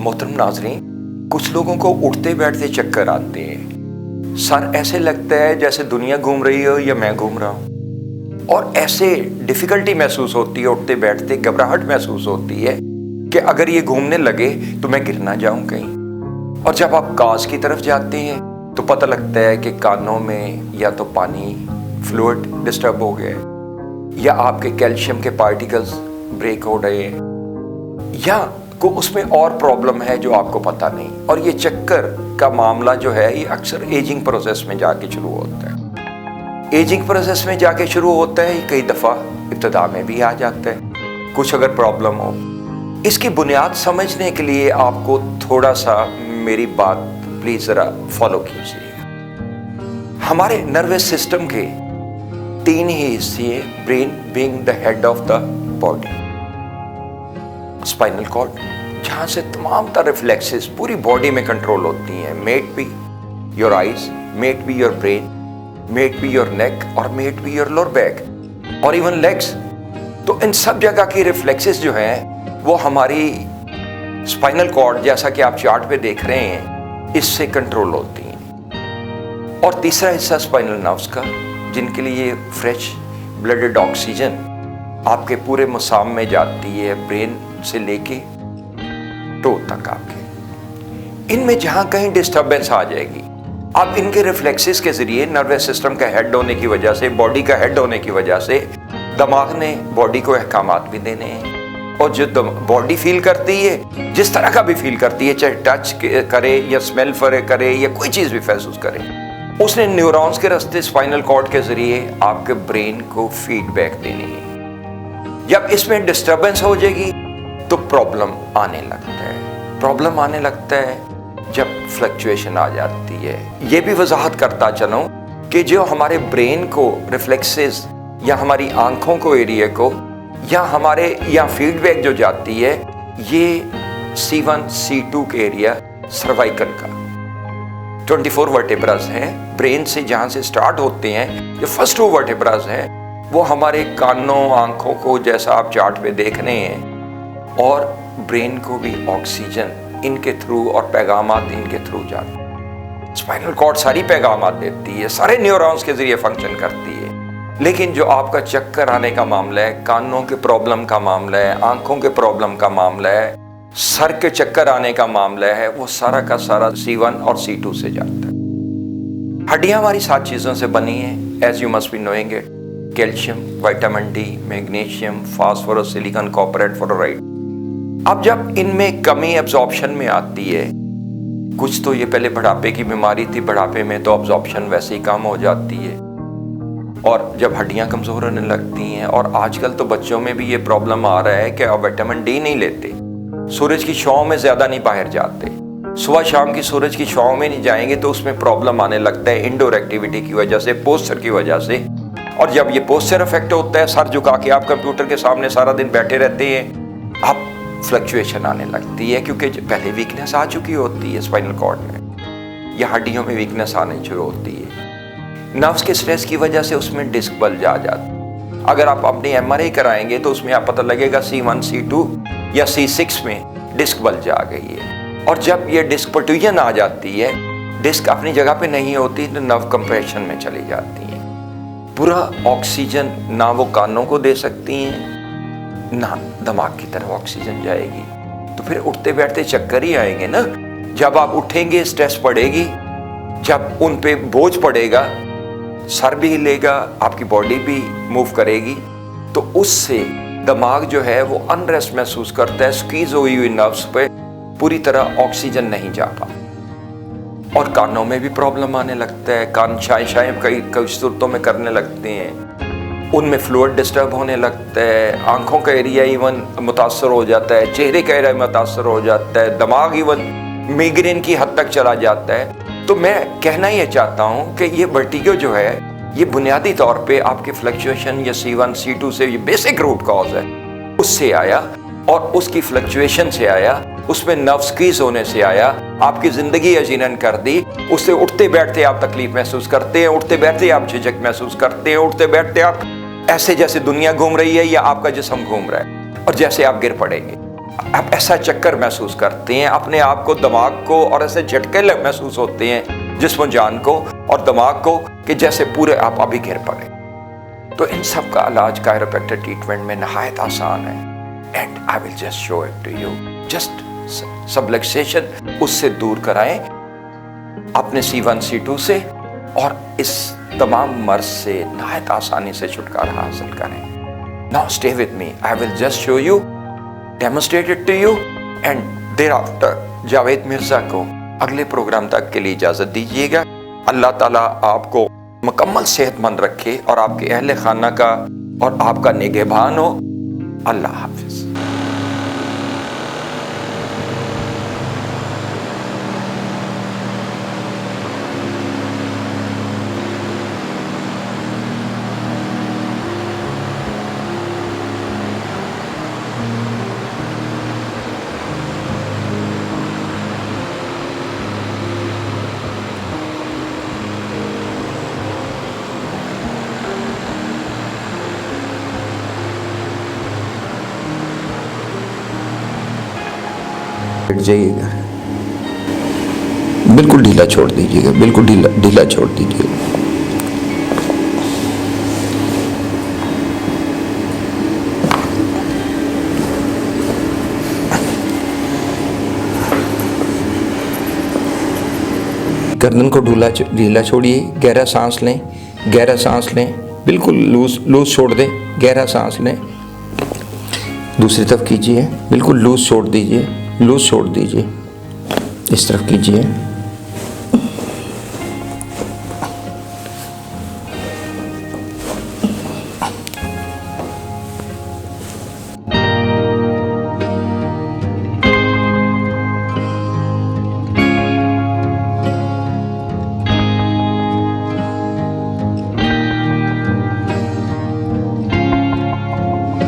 मोहतरम नाज़रीन, कुछ लोगों को उठते बैठते चक्कर आते हैं। सर ऐसे लगता है जैसे दुनिया घूम रही हो या मैं घूम रहा हूँ, और ऐसे डिफ़िकल्टी महसूस होती है, उठते बैठते घबराहट महसूस होती है कि अगर ये घूमने लगे तो मैं गिर ना जाऊँ कहीं। और जब आप काज की तरफ जाते हैं तो पता लगता है कि कानों में या तो पानी फ्लूइड डिस्टर्ब हो गया है, या आपके कैल्शियम के पार्टिकल्स ब्रेक हो रहे हैं, या को उसमें और प्रॉब्लम है जो आपको पता नहीं। और ये चक्कर का मामला जो है ये अक्सर एजिंग प्रोसेस में जाके शुरू होता है। एजिंग प्रोसेस में जाके शुरू होता है, कई दफ़ा इब्तिदा में भी आ जाता है कुछ अगर प्रॉब्लम हो। इसकी बुनियाद समझने के लिए आपको थोड़ा सा मेरी बात प्लीज़ ज़रा फॉलो कीजिएगा। हमारे नर्वस सिस्टम के 3 ही हिस्से हैं, brain being the head of the body, spinal cord जहाँ से तमाम तरह रिफ्लेक्सेस पूरी बॉडी में कंट्रोल होती हैं, might be your eyes, might be your brain, might be your neck, और might be your lower back, और इवन लेग्स। तो इन सब जगह की रिफ्लेक्सेस जो हैं वो हमारी स्पाइनल कॉर्ड, जैसा कि आप चार्ट पे देख रहे हैं, इससे कंट्रोल होती हैं। और तीसरा हिस्सा स्पाइनल नर्व्स का, जिनके लिए फ्रेश ब्लडेड ऑक्सीजन आपके पूरे मसाम में जाती है, ब्रेन से लेके टो तक आपके। इनमें जहां कहीं डिस्टरबेंस आ जाएगी, अब इनके रिफ्लेक्सेस के जरिए नर्वस सिस्टम का हेड होने की वजह से, बॉडी का हेड होने की वजह से, दिमाग ने बॉडी को अहकामात भी देने हैं। और जो बॉडी फील करती है, जिस तरह का भी फील करती है, चाहे टच करे या स्मेल करे या कोई चीज़ भी महसूस करे, उसने न्यूरॉन्स के रास्ते स्पाइनल कॉर्ड के जरिए आपके ब्रेन को फीडबैक देनी है। जब इसमें डिस्टरबेंस हो जाएगी तो प्रॉब्लम आने लगता है। प्रॉब्लम आने लगता है जब फ्लक्चुएशन आ जाती है। ये भी वजाहत करता चलूं कि जो हमारे ब्रेन को रिफ्लेक्सेस या हमारी आंखों को एरिया को या फीडबैक जो जाती है, ये C1 C2 के एरिया सर्वाइकल का 24 वर्टेब्रास हैं। ब्रेन से जहाँ से स्टार्ट होते हैं, जो फर्स्ट 2 वर्टेब्रास हैं, वो हमारे कानों आंखों को, जैसा आप चार्ट पे देख रहे हैं, और ब्रेन को भी ऑक्सीजन इनके थ्रू और पैगामात इनके थ्रू जाते हैं। स्पाइनल कॉर्ड सारी पैगामात देती है, सारे न्यूरॉन्स के जरिए फंक्शन करती है। लेकिन जो आपका चक्कर आने का मामला है, कानों के प्रॉब्लम का मामला है, आंखों के प्रॉब्लम का मामला है, सर के चक्कर आने का मामला है, वो सारा का सारा C1 और C2 से जाता है। हड्डियां हमारी 7 चीज़ों से बनी हैं, as you must be knowing it. Calcium, vitamin D, magnesium, phosphorus, silicon, copper and fluoride. अब जब इनमें कमी एब्जॉर्प्शन में आती है, कुछ तो ये पहले बुढ़ापे की बीमारी थी, बुढ़ापे में तो एब्जॉर्प्शन वैसे ही कम हो जाती है, और जब हड्डियां कमज़ोर होने लगती हैं, और आजकल तो बच्चों में भी ये प्रॉब्लम आ रहा है कि अब विटामिन डी नहीं लेते, सूरज की छांव में ज़्यादा नहीं बाहर जाते, सुबह शाम की सूरज की छांव में नहीं जाएंगे तो उसमें प्रॉब्लम आने लगता है इंडोर एक्टिविटी की वजह से, पोस्चर की वजह से। और जब ये पोस्चर इफेक्ट होता है, सर झुका के आप कंप्यूटर के सामने सारा दिन बैठे रहते हैं, अब फ्लक्चुएशन आने लगती है, क्योंकि पहले वीकनेस आ चुकी होती है स्पाइनल कॉर्ड में, या हड्डियों में वीकनेस आनी शुरू होती है। नर्व्स के स्ट्रेस की वजह से उसमें डिस्क बल्ज आ जाता है। अगर आप अपनी MRI कराएंगे तो उसमें आप पता लगेगा C1 C2 या C6 में डिस्क बल्ज आ गई है। और जब ये डिस्क प्रोट्रूजन आ जाती है, डिस्क अपनी जगह पे नहीं होती तो नर्व कंप्रेशन में चली जाती है। पूरा ऑक्सीजन ना वो कानों को दे सकती हैं, ना दिमाग की तरफ ऑक्सीजन जाएगी, तो फिर उठते बैठते चक्कर ही आएंगे ना। जब आप उठेंगे स्ट्रेस पड़ेगी, जब उन पे बोझ पड़ेगा, सर भी हिलेगा, आपकी बॉडी भी मूव करेगी, तो उससे दिमाग जो है वो अनरेस्ट महसूस करता है, स्क्वीज हुई नर्व्स पे पूरी तरह ऑक्सीजन नहीं जा पाता, और कानों में भी प्रॉब्लम आने लगता है। कान शायद कई सूरतों में करने लगते हैं, उनमें फ्लूइड डिस्टर्ब होने लगता है, आंखों का एरिया इवन मुतासर हो जाता है, चेहरे का एरिया मुतासर हो जाता है, दिमाग इवन माइग्रेन की हद तक चला जाता है। तो मैं कहना ये चाहता हूँ कि ये वर्टिगो जो है, ये बुनियादी तौर पे आपके फ्लक्चुएशन या C1 C2 से, ये बेसिक रूट कॉज है, उससे आया, और उसकी फ्लक्चुएशन से आया, उसमें नर्व स्क्वीज होने से आया, आपकी ज़िंदगी अजीनन कर दी। उससे उठते बैठते आप तकलीफ महसूस करते हैं, उठते बैठते आप झिझक महसूस करते हैं, उठते बैठते आप ऐसे जैसे दुनिया घूम रही है या आपका जिस्म घूम रहा है, और जैसे आप गिर पड़ेंगे। آپ ایسا چکر محسوس کرتے ہیں اپنے آپ کو، دماغ کو، اور ایسے جھٹکے محسوس ہوتے ہیں جسم و جان کو اور دماغ کو کہ جیسے پورے آپ ابھی گر پڑے. تو ان سب کا علاج کائروپریکٹر ٹریٹمنٹ میں نہایت آسان ہے. And I will just show it to you. Just subluxation اس سے دور کرائیں اپنے C1 C2 سے، اور اس تمام مرض سے نہایت آسانی سے چھٹکارا حاصل کریں. Now stay with me. I will just show you, demonstrate it to you, and thereafter Javed Mirza کو اگلے پروگرام تک کے لیے اجازت دیجیے گا. اللہ تعالیٰ آپ کو مکمل صحت مند رکھے اور آپ کے اہل خانہ کا اور آپ کا نگہبان ہو. اللہ حافظ. جائیے گا، بالکل ڈھیلا چھوڑ دیجیے گا، بالکل ڈھیلا چھوڑ دیجیے گا. گردن کو ڈھیلا چھوڑیے. گہرا سانس لیں، گہرا سانس لیں، بالکل لوز چھوڑ دیں. گہرا سانس لیں. دوسری طرف کیجیے، بالکل لوز چھوڑ دیجیے، لوز چھوڑ دیجیے. اس طرف کیجیے.